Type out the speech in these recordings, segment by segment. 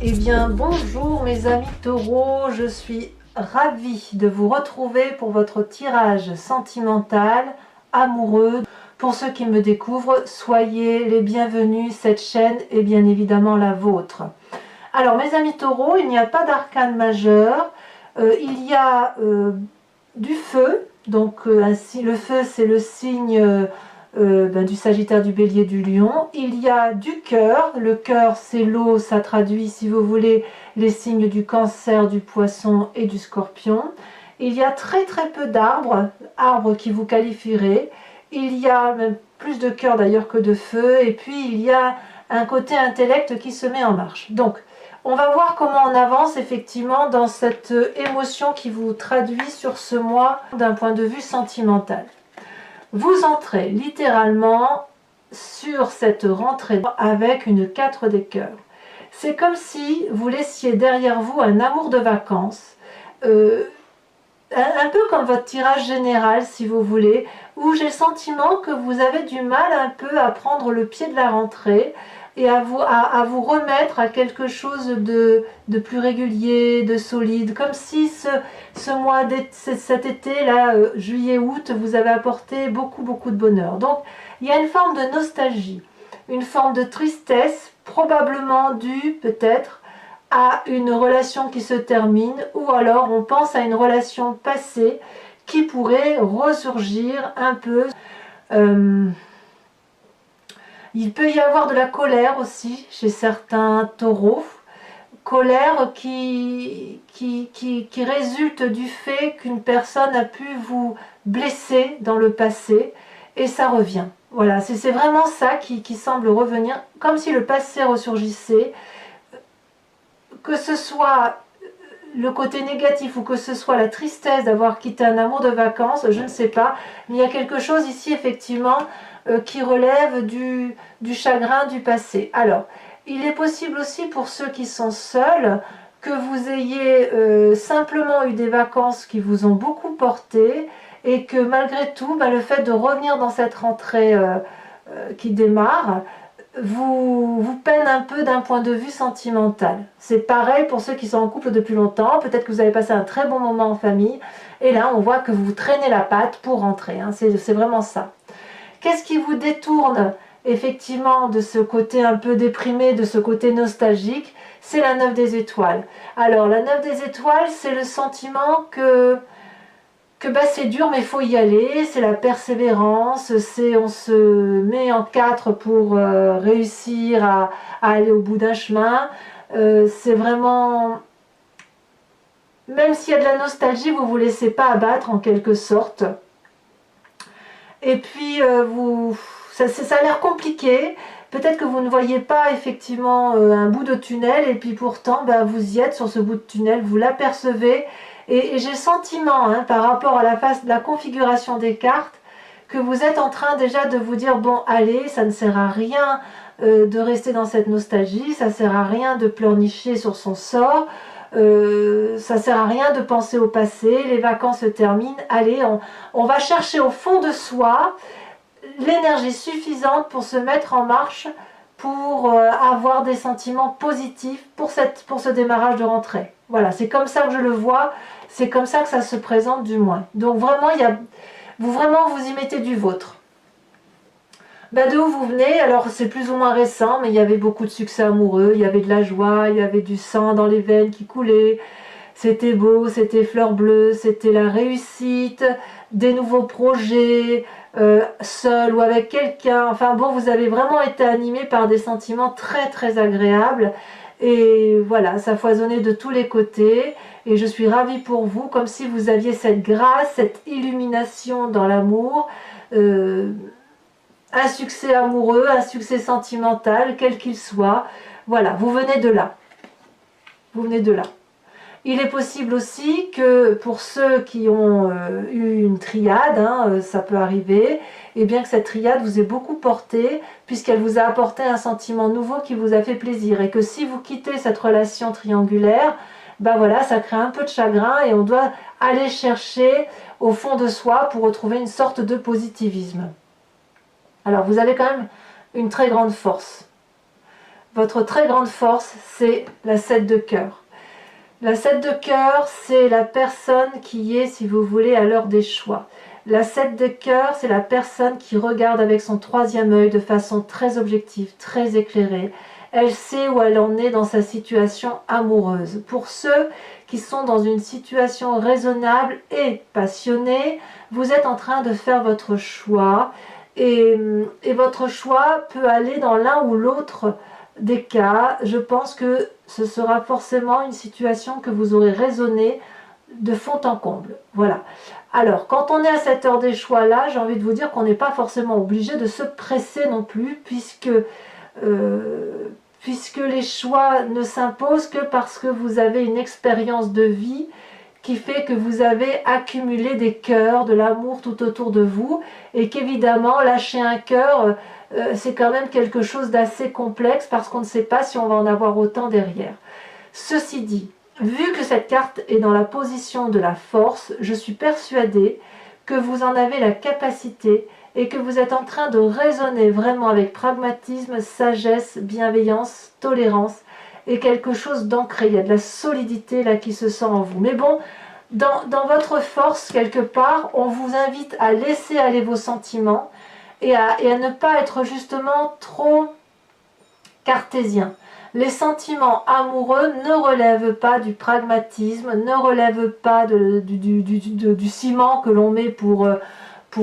Eh bien, bonjour mes amis taureaux, je suis ravie de vous retrouver pour votre tirage sentimental, amoureux. Pour ceux qui me découvrent, soyez les bienvenus, cette chaîne est bien évidemment la vôtre. Alors mes amis taureaux, il n'y a pas d'arcane majeur, il y a du feu, donc le feu c'est le signe du Sagittaire, du Bélier, du Lion. Il y a du cœur, le cœur c'est l'eau, ça traduit si vous voulez les signes du Cancer, du Poisson et du Scorpion. Il y a très peu d'arbres, arbres qui vous qualifieraient. Il y a même plus de cœur d'ailleurs que de feu, et puis il y a un côté intellect qui se met en marche. Donc on va voir comment on avance effectivement dans cette émotion qui vous traduit sur ce mois d'un point de vue sentimental. Vous entrez littéralement sur cette rentrée avec une 4 des cœurs. C'est comme si vous laissiez derrière vous un amour de vacances, un peu comme votre tirage général si vous voulez, où j'ai le sentiment que vous avez du mal un peu à prendre le pied de la rentrée et à vous remettre à quelque chose de plus régulier, de solide, comme si ce mois, cet été là, juillet-août, vous avez apporté beaucoup de bonheur. Donc il y a une forme de nostalgie, une forme de tristesse, probablement due peut-être à une relation qui se termine, ou alors on pense à une relation passée qui pourrait ressurgir un peu. Il peut y avoir de la colère aussi chez certains taureaux, colère qui résulte du fait qu'une personne a pu vous blesser dans le passé et ça revient. Voilà, c'est vraiment ça qui semble revenir, comme si le passé ressurgissait, que ce soit le côté négatif ou que ce soit la tristesse d'avoir quitté un amour de vacances, je ne sais pas, mais il y a quelque chose ici effectivement qui relève du chagrin du passé. Alors, il est possible aussi pour ceux qui sont seuls que vous ayez simplement eu des vacances qui vous ont beaucoup porté et que malgré tout, le fait de revenir dans cette rentrée qui démarre, vous peine un peu d'un point de vue sentimental. C'est pareil pour ceux qui sont en couple depuis longtemps, peut-être que vous avez passé un très bon moment en famille, et là on voit que vous traînez la patte pour rentrer, hein. C'est vraiment ça. Qu'est-ce qui vous détourne effectivement de ce côté un peu déprimé, de ce côté nostalgique? C'est la 9 des étoiles. Alors la 9 des étoiles, c'est le sentiment que c'est dur mais il faut y aller, c'est la persévérance, c'est on se met en quatre pour réussir à aller au bout d'un chemin. C'est vraiment, même s'il y a de la nostalgie, vous ne vous laissez pas abattre en quelque sorte. Et puis ça a l'air compliqué, peut-être que vous ne voyez pas effectivement un bout de tunnel, et puis pourtant vous y êtes sur ce bout de tunnel, vous l'apercevez. Et j'ai le sentiment, hein, par rapport à la configuration des cartes, que vous êtes en train déjà de vous dire, bon allez, ça ne sert à rien de rester dans cette nostalgie, ça ne sert à rien de pleurnicher sur son sort, ça ne sert à rien de penser au passé, les vacances se terminent, allez, on va chercher au fond de soi l'énergie suffisante pour se mettre en marche, pour avoir des sentiments positifs pour ce démarrage de rentrée. Voilà, c'est comme ça que je le vois, c'est comme ça que ça se présente du moins. Donc vraiment, vous y mettez du vôtre. D'où vous venez? Alors c'est plus ou moins récent, mais il y avait beaucoup de succès amoureux, il y avait de la joie, il y avait du sang dans les veines qui coulait, c'était beau, c'était fleur bleue, c'était la réussite, des nouveaux projets, seul ou avec quelqu'un. Enfin bon, vous avez vraiment été animé par des sentiments très agréables. Et voilà, ça foisonnait de tous les côtés. Et je suis ravie pour vous, comme si vous aviez cette grâce, cette illumination dans l'amour. Un succès amoureux, un succès sentimental, quel qu'il soit. Voilà, vous venez de là. Vous venez de là. Il est possible aussi que pour ceux qui ont eu une triade, hein, ça peut arriver, et bien que cette triade vous ait beaucoup porté, puisqu'elle vous a apporté un sentiment nouveau qui vous a fait plaisir, et que si vous quittez cette relation triangulaire, voilà, ça crée un peu de chagrin, et on doit aller chercher au fond de soi pour retrouver une sorte de positivisme. Alors vous avez quand même une très grande force. votre très grande force, c'est la 7 de cœur. La 7 de cœur, c'est la personne qui est, si vous voulez, à l'heure des choix. La 7 de cœur, c'est la personne qui regarde avec son troisième œil de façon très objective, très éclairée. Elle sait où elle en est dans sa situation amoureuse. Pour ceux qui sont dans une situation raisonnable et passionnée, vous êtes en train de faire votre choix et votre choix peut aller dans l'un ou l'autre des cas. Je pense que ce sera forcément une situation que vous aurez raisonnée de fond en comble. Voilà. Alors, quand on est à cette heure des choix là, j'ai envie de vous dire qu'on n'est pas forcément obligé de se presser non plus, puisque les choix ne s'imposent que parce que vous avez une expérience de vie qui fait que vous avez accumulé des cœurs, de l'amour tout autour de vous, et qu'évidemment, lâcher un cœur, c'est quand même quelque chose d'assez complexe parce qu'on ne sait pas si on va en avoir autant derrière. Ceci dit, vu que cette carte est dans la position de la force, je suis persuadée que vous en avez la capacité et que vous êtes en train de raisonner vraiment avec pragmatisme, sagesse, bienveillance, tolérance et quelque chose d'ancré. Il y a de la solidité là qui se sent en vous. Mais bon, dans votre force, quelque part, on vous invite à laisser aller vos sentiments et à ne pas être justement trop cartésien. Les sentiments amoureux ne relèvent pas du pragmatisme, ne relèvent pas du ciment que l'on met pour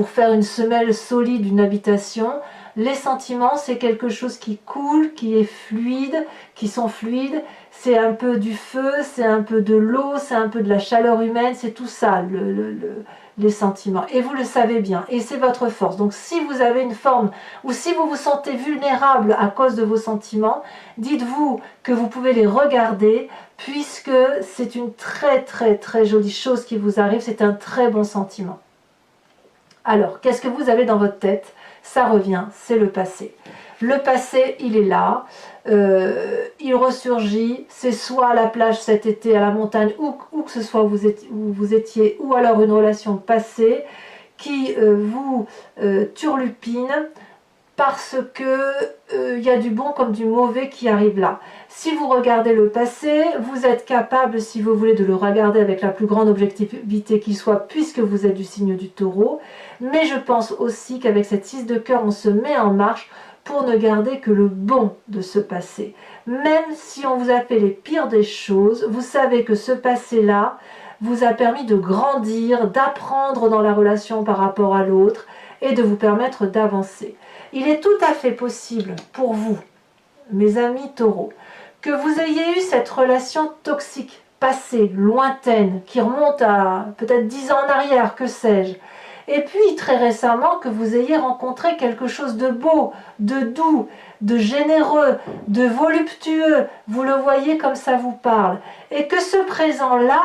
faire une semelle solide d'une habitation. Les sentiments, c'est quelque chose qui coule, qui est fluide, qui sont fluides. C'est un peu du feu, c'est un peu de l'eau, c'est un peu de la chaleur humaine, c'est tout ça, les sentiments. Et vous le savez bien, et c'est votre force. Donc si vous avez une forme, ou si vous vous sentez vulnérable à cause de vos sentiments, dites-vous que vous pouvez les regarder, puisque c'est une très très très jolie chose qui vous arrive, c'est un très bon sentiment. Alors, qu'est-ce que vous avez dans votre tête? Ça revient, c'est le passé. Le passé, il est là, il ressurgit, c'est soit à la plage cet été, à la montagne, où que ce soit où vous étiez, ou alors une relation passée qui vous turlupine, parce que y a du bon comme du mauvais qui arrive là. Si vous regardez le passé, vous êtes capable, si vous voulez, de le regarder avec la plus grande objectivité qui soit, puisque vous êtes du signe du Taureau. Mais je pense aussi qu'avec cette 6 de cœur, on se met en marche pour ne garder que le bon de ce passé. Même si on vous a fait les pires des choses, vous savez que ce passé-là vous a permis de grandir, d'apprendre dans la relation par rapport à l'autre et de vous permettre d'avancer. Il est tout à fait possible pour vous, mes amis taureaux, que vous ayez eu cette relation toxique, passée, lointaine, qui remonte à peut-être 10 ans en arrière, que sais-je. Et puis très récemment que vous ayez rencontré quelque chose de beau, de doux, de généreux, de voluptueux. Vous le voyez comme ça vous parle. Et que ce présent-là,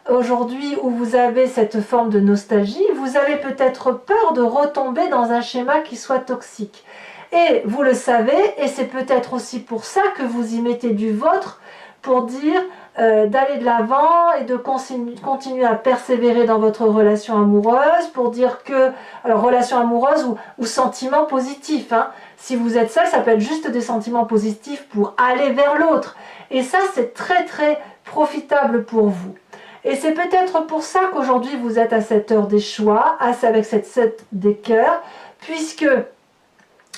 aujourd'hui où vous avez cette forme de nostalgie, vous avez peut-être peur de retomber dans un schéma qui soit toxique. Et vous le savez, et c'est peut-être aussi pour ça que vous y mettez du vôtre, pour dire d'aller de l'avant et de continuer à persévérer dans votre relation amoureuse, pour dire que, alors relation amoureuse ou sentiments positifs, hein. Si vous êtes seul, ça peut être juste des sentiments positifs pour aller vers l'autre. Et ça, c'est très très profitable pour vous. Et c'est peut-être pour ça qu'aujourd'hui vous êtes à cette heure des choix, avec cette 7 des cœurs, puisque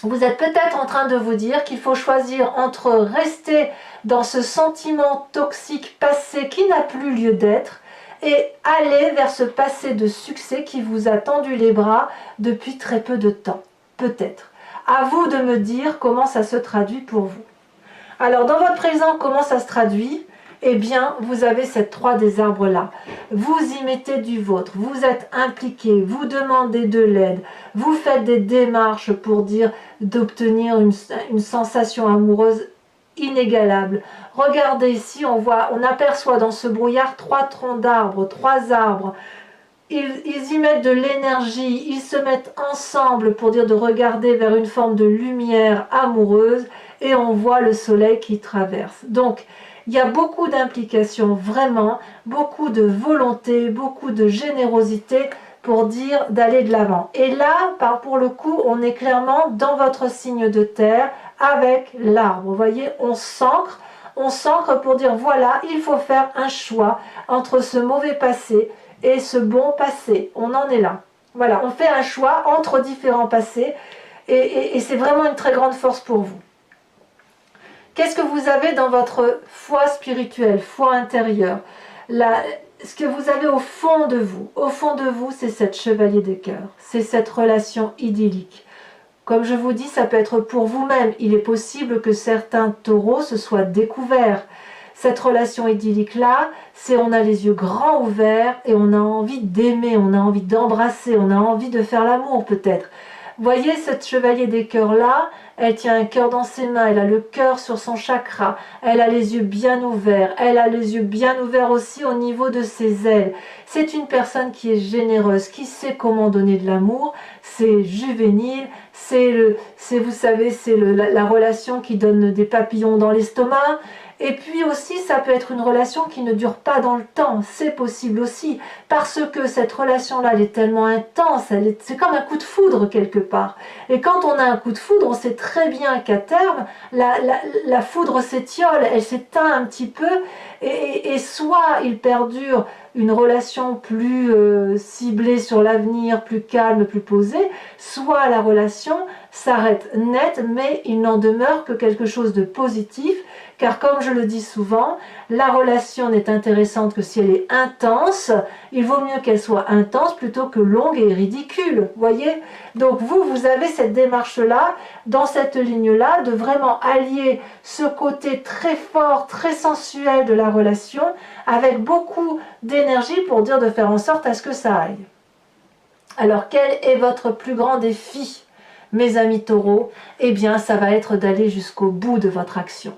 vous êtes peut-être en train de vous dire qu'il faut choisir entre rester dans ce sentiment toxique passé qui n'a plus lieu d'être et aller vers ce passé de succès qui vous a tendu les bras depuis très peu de temps. Peut-être. À vous de me dire comment ça se traduit pour vous. Alors dans votre présent, comment ça se traduit ? Eh bien, vous avez cette 3 des arbres là. Vous y mettez du vôtre, vous êtes impliqué, vous demandez de l'aide, vous faites des démarches pour dire d'obtenir une sensation amoureuse inégalable. Regardez ici, on aperçoit dans ce brouillard 3 troncs d'arbres, 3 arbres. Ils y mettent de l'énergie, ils se mettent ensemble pour dire de regarder vers une forme de lumière amoureuse et on voit le soleil qui traverse. Donc, il y a beaucoup d'implications, vraiment, beaucoup de volonté, beaucoup de générosité pour dire d'aller de l'avant. Et là, pour le coup, on est clairement dans votre signe de terre, avec l'arbre. Vous voyez, on s'ancre pour dire voilà, il faut faire un choix entre ce mauvais passé et ce bon passé. On en est là. Voilà, on fait un choix entre différents passés et c'est vraiment une très grande force pour vous. Qu'est-ce que vous avez dans votre foi spirituelle, foi intérieure? Ce que vous avez au fond de vous, c'est cette chevalier des cœurs, c'est cette relation idyllique. Comme je vous dis, ça peut être pour vous-même. Il est possible que certains taureaux se soient découverts. Cette relation idyllique-là, c'est on a les yeux grands ouverts et on a envie d'aimer, on a envie d'embrasser, on a envie de faire l'amour peut-être. Voyez cette chevalier des cœurs-là, elle tient un cœur dans ses mains, elle a le cœur sur son chakra, elle a les yeux bien ouverts, elle a les yeux bien ouverts aussi au niveau de ses ailes. C'est une personne qui est généreuse, qui sait comment donner de l'amour, c'est juvénile, vous savez, c'est la relation qui donne des papillons dans l'estomac. Et puis aussi, ça peut être une relation qui ne dure pas dans le temps, c'est possible aussi, parce que cette relation-là, elle est tellement intense, c'est comme un coup de foudre quelque part. Et quand on a un coup de foudre, on sait très bien qu'à terme, la foudre s'étiole, elle s'éteint un petit peu, et soit il perdure une relation plus ciblée sur l'avenir, plus calme, plus posée, soit la relation s'arrête net, mais il n'en demeure que quelque chose de positif, car comme je le dis souvent, la relation n'est intéressante que si elle est intense. Il vaut mieux qu'elle soit intense plutôt que longue et ridicule, voyez. Donc vous avez cette démarche-là, dans cette ligne-là, de vraiment allier ce côté très fort, très sensuel de la relation, avec beaucoup d'énergie pour dire de faire en sorte à ce que ça aille. Alors quel est votre plus grand défi, mes amis taureaux? Eh bien, ça va être d'aller jusqu'au bout de votre action.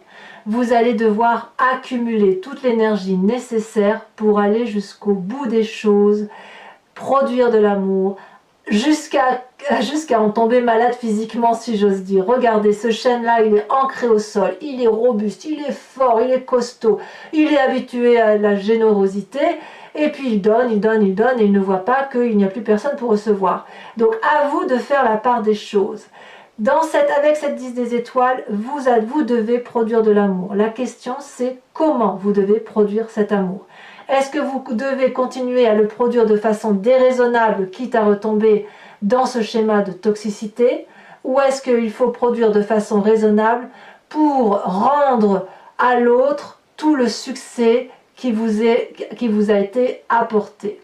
Vous allez devoir accumuler toute l'énergie nécessaire pour aller jusqu'au bout des choses, produire de l'amour, jusqu'à en tomber malade physiquement, si j'ose dire. Regardez, ce chêne-là, il est ancré au sol, il est robuste, il est fort, il est costaud, il est habitué à la générosité, et puis il donne, et il ne voit pas qu'il n'y a plus personne pour recevoir. Donc à vous de faire la part des choses. Avec cette 10 des étoiles, vous devez produire de l'amour. La question, c'est comment vous devez produire cet amour. Est-ce que vous devez continuer à le produire de façon déraisonnable, quitte à retomber dans ce schéma de toxicité, ou est-ce qu'il faut produire de façon raisonnable pour rendre à l'autre tout le succès qui vous a été apporté?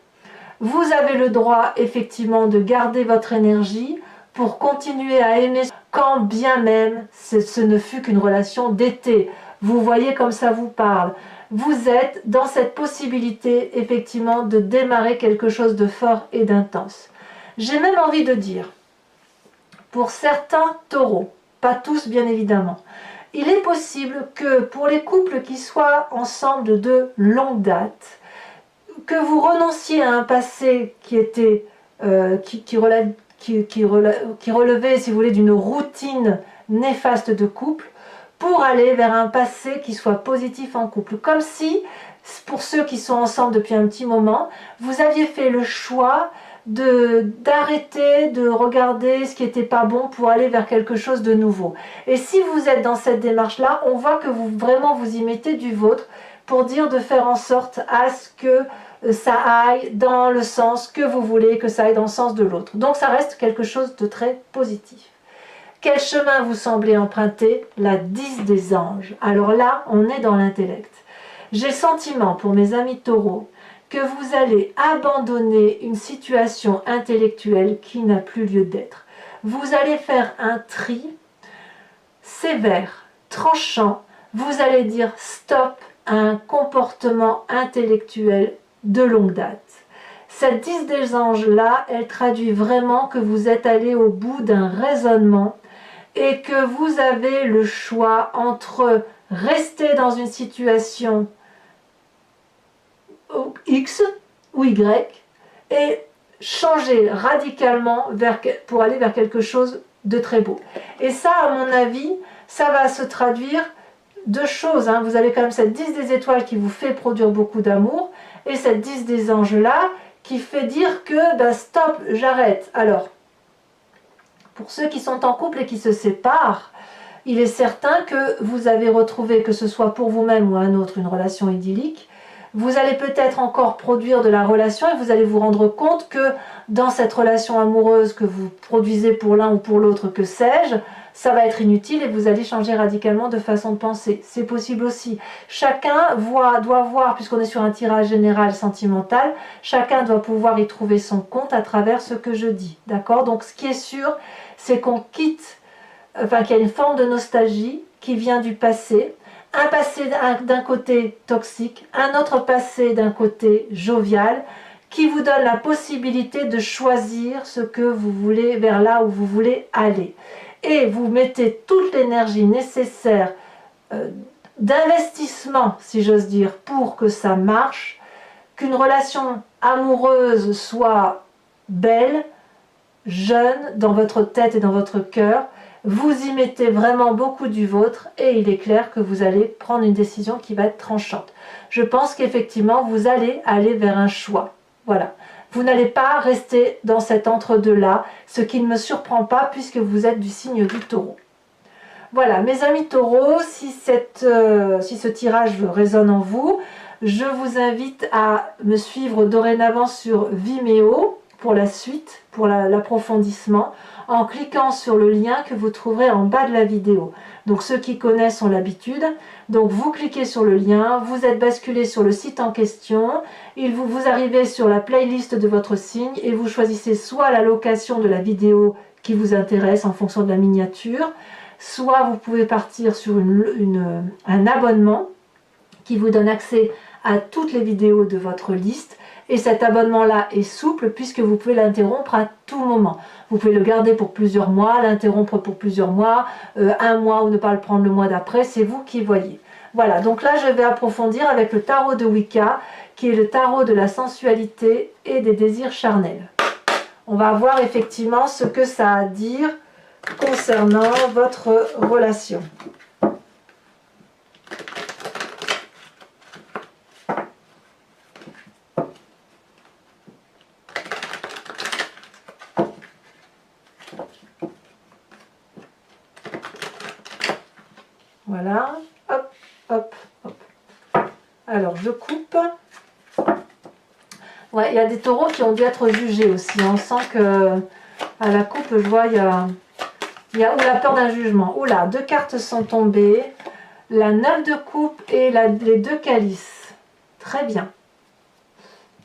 Vous avez le droit effectivement de garder votre énergie pour continuer à aimer quand bien même ce ne fut qu'une relation d'été. Vous voyez comme ça vous parle. Vous êtes dans cette possibilité effectivement de démarrer quelque chose de fort et d'intense. J'ai même envie de dire, pour certains taureaux, pas tous bien évidemment, il est possible que pour les couples qui soient ensemble de longue date, que vous renonciez à un passé qui était qui relevait, si vous voulez, d'une routine néfaste de couple, pour aller vers un passé qui soit positif en couple. Comme si, pour ceux qui sont ensemble depuis un petit moment, vous aviez fait le choix d'arrêter de regarder ce qui n'était pas bon pour aller vers quelque chose de nouveau. Et si vous êtes dans cette démarche-là, on voit que vous vraiment vous y mettez du vôtre pour dire de faire en sorte à ce que ça aille dans le sens que vous voulez, que ça aille dans le sens de l'autre. Donc ça reste quelque chose de très positif. Quel chemin vous semblez emprunter? La 10 des anges. Alors là, on est dans l'intellect. J'ai le sentiment, pour mes amis taureaux, que vous allez abandonner une situation intellectuelle qui n'a plus lieu d'être. Vous allez faire un tri sévère, tranchant. Vous allez dire stop à un comportement intellectuel de longue date. Cette 10 des anges-là, elle traduit vraiment que vous êtes allé au bout d'un raisonnement et que vous avez le choix entre rester dans une situation X ou Y et changer radicalement pour aller vers quelque chose de très beau. Et ça, à mon avis, ça va se traduire deux choses. Vous avez quand même cette 10 des étoiles qui vous fait produire beaucoup d'amour et cette 10 des anges-là qui fait dire que stop, j'arrête. Alors, pour ceux qui sont en couple et qui se séparent, il est certain que vous avez retrouvé, que ce soit pour vous-même ou un autre, une relation idyllique. Vous allez peut-être encore produire de la relation et vous allez vous rendre compte que dans cette relation amoureuse que vous produisez pour l'un ou pour l'autre, que sais-je, ça va être inutile et vous allez changer radicalement de façon de penser. C'est possible aussi. Chacun doit voir, puisqu'on est sur un tirage général sentimental, chacun doit pouvoir y trouver son compte à travers ce que je dis. D'accord? Donc ce qui est sûr, c'est qu'on quitte, enfin qu'il y a une forme de nostalgie qui vient du passé. Un passé d'un côté toxique, un autre passé d'un côté jovial, qui vous donne la possibilité de choisir ce que vous voulez, vers là où vous voulez aller. Et vous mettez toute l'énergie nécessaire d'investissement, si j'ose dire, pour que ça marche, qu'une relation amoureuse soit belle, jeune, dans votre tête et dans votre cœur. Vous y mettez vraiment beaucoup du vôtre et il est clair que vous allez prendre une décision qui va être tranchante. Je pense qu'effectivement, vous allez aller vers un choix. Voilà. Vous n'allez pas rester dans cet entre-deux-là, ce qui ne me surprend pas puisque vous êtes du signe du Taureau. Voilà, mes amis Taureaux, si ce tirage résonne en vous, je vous invite à me suivre dorénavant sur Vimeo pour la suite, pour l'approfondissement, en cliquant sur le lien que vous trouverez en bas de la vidéo. Donc ceux qui connaissent ont l'habitude. Donc vous cliquez sur le lien, vous êtes basculé sur le site en question, vous arrivez sur la playlist de votre signe et vous choisissez soit la location de la vidéo qui vous intéresse en fonction de la miniature, soit vous pouvez partir sur un abonnement qui vous donne accès à toutes les vidéos de votre liste. Et cet abonnement-là est souple puisque vous pouvez l'interrompre à tout moment. Vous pouvez le garder pour plusieurs mois, l'interrompre pour plusieurs mois, un mois ou ne pas le prendre le mois d'après, c'est vous qui voyez. Voilà, donc là je vais approfondir avec le tarot de Wicca, qui est le tarot de la sensualité et des désirs charnels. On va voir effectivement ce que ça a à dire concernant votre relation. Voilà, hop, hop, hop. Alors, je coupe. Ouais, il y a des taureaux qui ont dû être jugés aussi. On sent que à la coupe, je vois, il y a la peur d'un jugement. Oula, 2 cartes sont tombées. La 9 de coupe et les 2 calices. Très bien.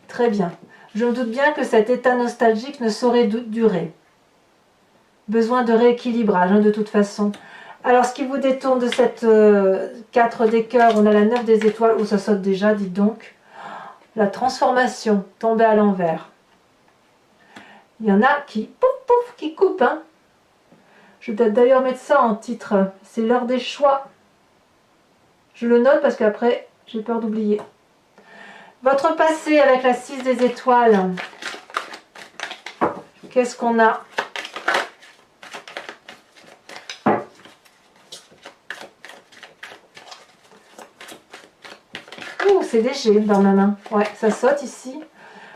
Très bien. Je me doute bien que cet état nostalgique ne saurait durer. Besoin de rééquilibrage, hein, de toute façon. Alors, ce qui vous détourne de cette 4 des cœurs, on a la 9 des étoiles. Oh, ça saute déjà, dites donc. La transformation, tombée à l'envers. Il y en a qui, pouf, pouf, qui coupent. Hein. Je vais peut-être d'ailleurs mettre ça en titre. C'est l'heure des choix. Je le note parce qu'après, j'ai peur d'oublier. Votre passé avec la 6 des étoiles. Qu'est-ce qu'on a ? C'est léger dans ma main. Ouais, ça saute ici.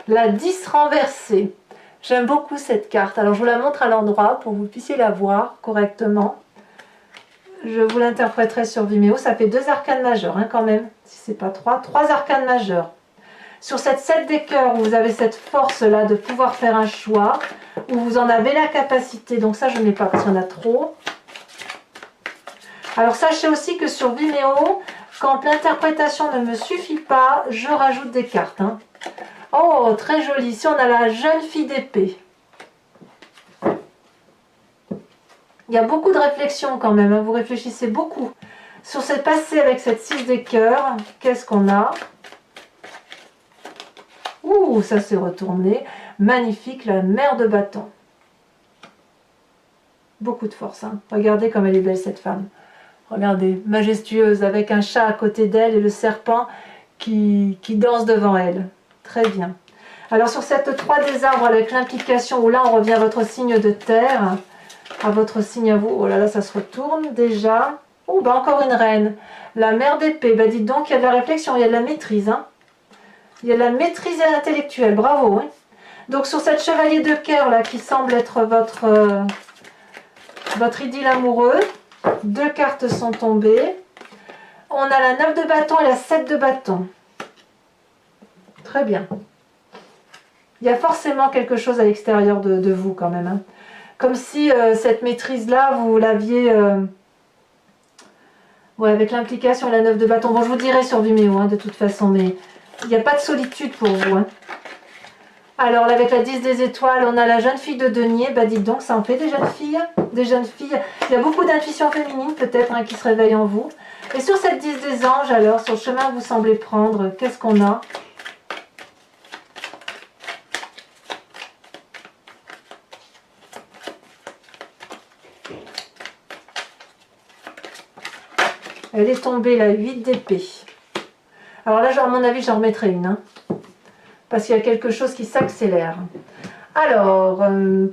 La 10 renversée. J'aime beaucoup cette carte. Alors, je vous la montre à l'endroit pour que vous puissiez la voir correctement. Je vous l'interpréterai sur Vimeo. Ça fait 2 arcanes majeures, hein, quand même. Si c'est pas 3. 3 arcanes majeures. Sur cette 7 des cœurs, où vous avez cette force-là de pouvoir faire un choix, où vous en avez la capacité. Donc ça, je ne mets pas parce qu'il y en a trop. Alors, sachez aussi que sur Vimeo, quand l'interprétation ne me suffit pas, je rajoute des cartes. Hein. Oh, très joli. Ici, on a la jeune fille d'épée. Il y a beaucoup de réflexion quand même. Hein. Vous réfléchissez beaucoup. Sur cette passée avec cette 6 des cœurs, qu'est-ce qu'on a? Ouh, ça s'est retourné. Magnifique, la mère de bâton. Beaucoup de force. Hein. Regardez comme elle est belle, cette femme. Regardez, majestueuse, avec un chat à côté d'elle et le serpent qui danse devant elle. Très bien. Alors sur cette 3 des arbres avec l'implication, où là on revient à votre signe de terre, à votre signe à vous. Oh là là, ça se retourne déjà. Oh, bah encore une reine. La mère d'épée. Bah dites donc, il y a de la réflexion, il y a de la maîtrise. Hein. Il y a de la maîtrise intellectuelle, bravo. Hein. Donc sur cette chevalier de cœur là, qui semble être votre idylle amoureux, 2 cartes sont tombées. On a la 9 de bâton et la 7 de bâton. Très bien. Il y a forcément quelque chose à l'extérieur de vous quand même. Hein. Comme si cette maîtrise-là, vous l'aviez... ouais, avec l'implication et la 9 de bâton. Bon, je vous dirai sur Vimeo, hein, de toute façon, mais il n'y a pas de solitude pour vous. Hein. Alors, là, avec la 10 des étoiles, on a la jeune fille de denier. Bah, dites donc, ça en fait des jeunes filles. Des jeunes filles. Il y a beaucoup d'intuition féminine, peut-être, hein, qui se réveille en vous. Et sur cette 10 des anges, alors, sur le chemin que vous semblez prendre, qu'est-ce qu'on a ? Elle est tombée, la 8 d'épée. Alors là, à mon avis, j'en remettrai une. Hein, parce qu'il y a quelque chose qui s'accélère. Alors,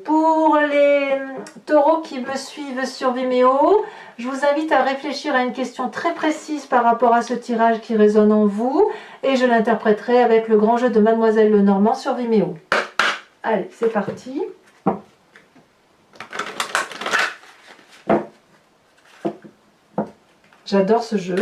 pour les taureaux qui me suivent sur Vimeo, je vous invite à réfléchir à une question très précise par rapport à ce tirage qui résonne en vous. Et je l'interpréterai avec le grand jeu de Mademoiselle Lenormand sur Vimeo. Allez, c'est parti. J'adore ce jeu.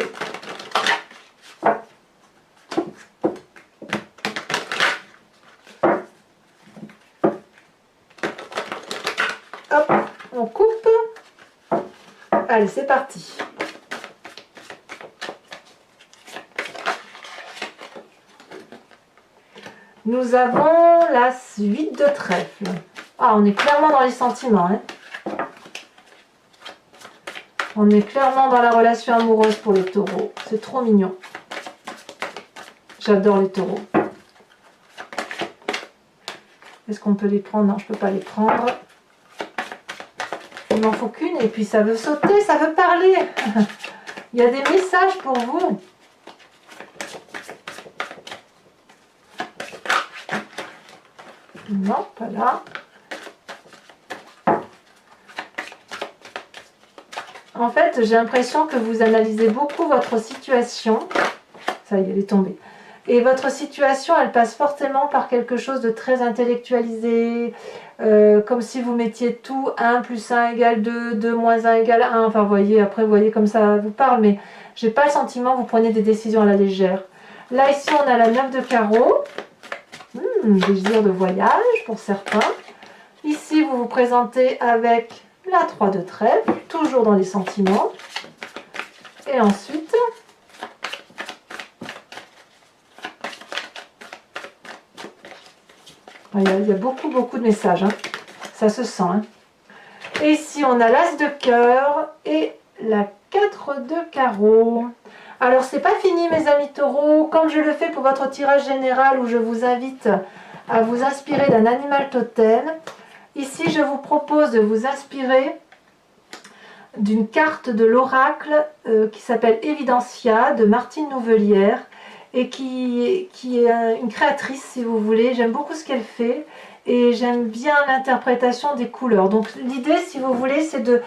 Hop, on coupe. Allez, c'est parti. Nous avons la 8 de trèfle. Ah, on est clairement dans les sentiments, hein. On est clairement dans la relation amoureuse pour les taureaux. C'est trop mignon. J'adore les taureaux. Est-ce qu'on peut les prendre? Non, je ne peux pas les prendre. Il m'en faut qu'une et puis ça veut sauter, ça veut parler. Il y a des messages pour vous. Non, pas là. En fait, j'ai l'impression que vous analysez beaucoup votre situation. Ça y est, elle est tombée. Et votre situation, elle passe fortement par quelque chose de très intellectualisé, comme si vous mettiez tout 1 plus 1 égale 2, 2 moins 1 égale 1. Enfin, vous voyez, après, vous voyez comme ça vous parle, mais j'ai pas le sentiment que vous prenez des décisions à la légère. Là, ici, on a la 9 de carreau. Désir de voyage pour certains. Ici, vous vous présentez avec la 3 de trèfle, toujours dans les sentiments. Et ensuite, il y a beaucoup de messages, hein. Ça se sent. Hein. Et ici, on a l'as de cœur et la 4 de carreau. Alors, c'est pas fini, mes amis taureaux. Comme je le fais pour votre tirage général où je vous invite à vous inspirer d'un animal totem, ici, je vous propose de vous inspirer d'une carte de l'oracle qui s'appelle Evidentia de Martine Nouvelière et qui est une créatrice, si vous voulez. J'aime beaucoup ce qu'elle fait et j'aime bien l'interprétation des couleurs. Donc l'idée, si vous voulez, c'est de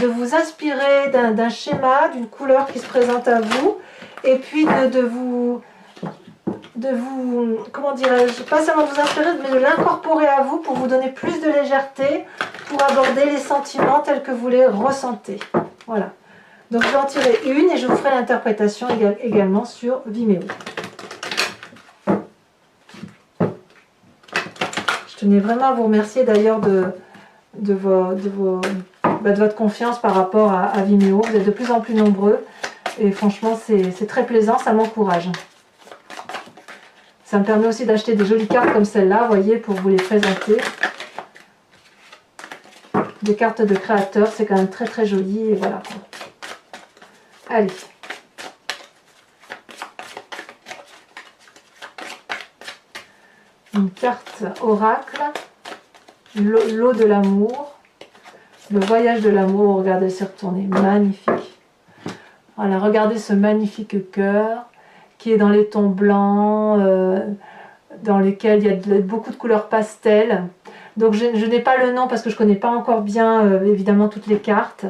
vous inspirer d'un schéma, d'une couleur qui se présente à vous et puis de vous comment dirais-je, pas seulement de vous inspirer, mais de l'incorporer à vous pour vous donner plus de légèreté, pour aborder les sentiments tels que vous les ressentez. Voilà. Donc je vais en tirer une et je vous ferai l'interprétation également sur Vimeo. Je tenais vraiment à vous remercier d'ailleurs de votre confiance par rapport à Vimeo. Vous êtes de plus en plus nombreux et franchement c'est très plaisant, ça m'encourage. Ça me permet aussi d'acheter des jolies cartes comme celle-là, vous voyez, pour vous les présenter. Des cartes de créateurs, c'est quand même très joli. Et voilà. Allez. Une carte oracle. L'eau de l'amour. Le voyage de l'amour. Regardez, c'est retourné. Magnifique. Voilà, regardez ce magnifique cœur qui est dans les tons blancs, dans lesquels il y a beaucoup de couleurs pastel. Donc je n'ai pas le nom parce que je ne connais pas encore bien évidemment toutes les cartes,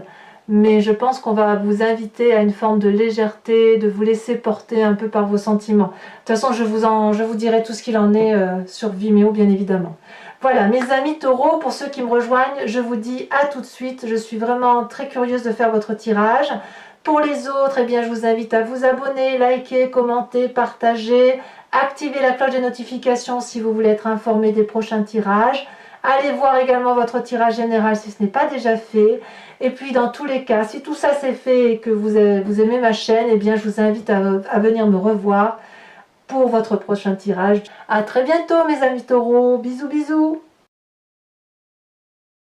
mais je pense qu'on va vous inviter à une forme de légèreté, de vous laisser porter un peu par vos sentiments. De toute façon, je vous dirai tout ce qu'il en est sur Vimeo, bien évidemment. Voilà, mes amis taureaux, pour ceux qui me rejoignent, je vous dis à tout de suite. Je suis vraiment très curieuse de faire votre tirage. Pour les autres, eh bien, je vous invite à vous abonner, liker, commenter, partager, activer la cloche des notifications si vous voulez être informé des prochains tirages. Allez voir également votre tirage général si ce n'est pas déjà fait. Et puis dans tous les cas, si tout ça c'est fait et que vous aimez ma chaîne, eh bien, je vous invite à venir me revoir pour votre prochain tirage. À très bientôt mes amis taureaux, bisous bisous.